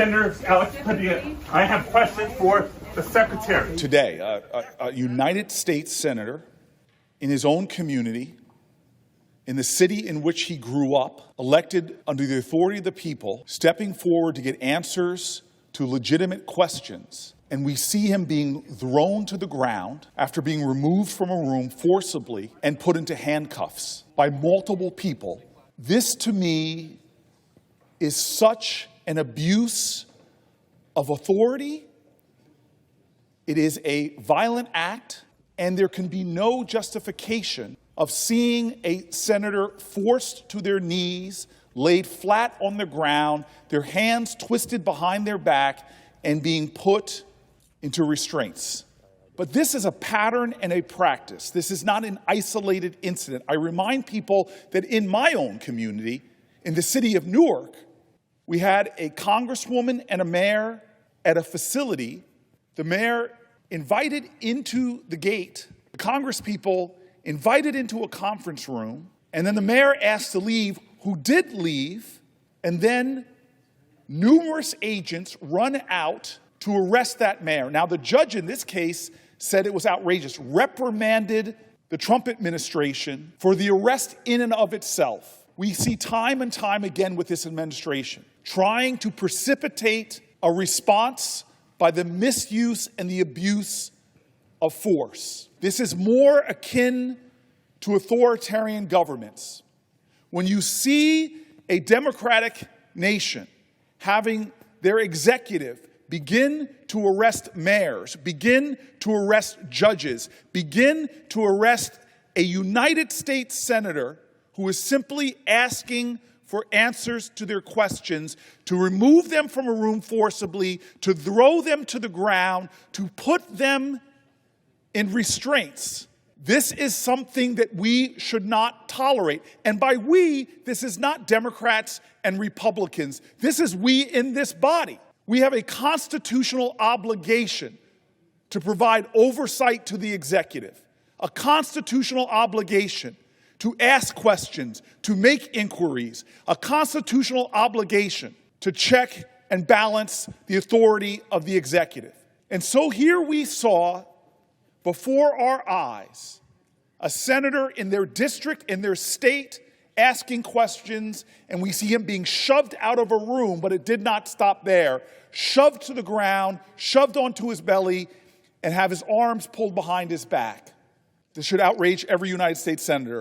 Senator Alex Padilla, I have questions for the Secretary. Today, a United States Senator in his own community, in the city in which he grew up, elected under the authority of the people, stepping forward to get answers to legitimate questions. And we see him being thrown to the ground after being removed from a room forcibly and put into handcuffs by multiple people. This, to me, is such an abuse of authority. It is a violent act, and there can be no justification of seeing a senator forced to their knees, laid flat on the ground, their hands twisted behind their back, and being put into restraints. But this is a pattern and a practice. This is not an isolated incident. I remind people that in my own community, in the city of Newark, we had a congresswoman and a mayor at a facility. The mayor invited into the gate, the congresspeople invited into a conference room, and then the mayor asked to leave, who did leave, and then numerous agents run out to arrest that mayor. Now, the judge in this case said it was outrageous, reprimanded the Trump administration for the arrest in and of itself. We see time and time again with this administration trying to precipitate a response by the misuse and the abuse of force. This is more akin to authoritarian governments. When you see a democratic nation having their executive begin to arrest mayors, begin to arrest judges, begin to arrest a United States senator who is simply asking for answers to their questions, to remove them from a room forcibly, to throw them to the ground, to put them in restraints. This is something that we should not tolerate. And by we, this is not Democrats and Republicans. This is we in this body. We have a constitutional obligation to provide oversight to the executive, a constitutional obligation to ask questions, to make inquiries, a constitutional obligation to check and balance the authority of the executive. And so here we saw before our eyes a senator in their district, in their state, asking questions, and we see him being shoved out of a room, but it did not stop there. Shoved to the ground, shoved onto his belly, and have his arms pulled behind his back. This should outrage every United States senator.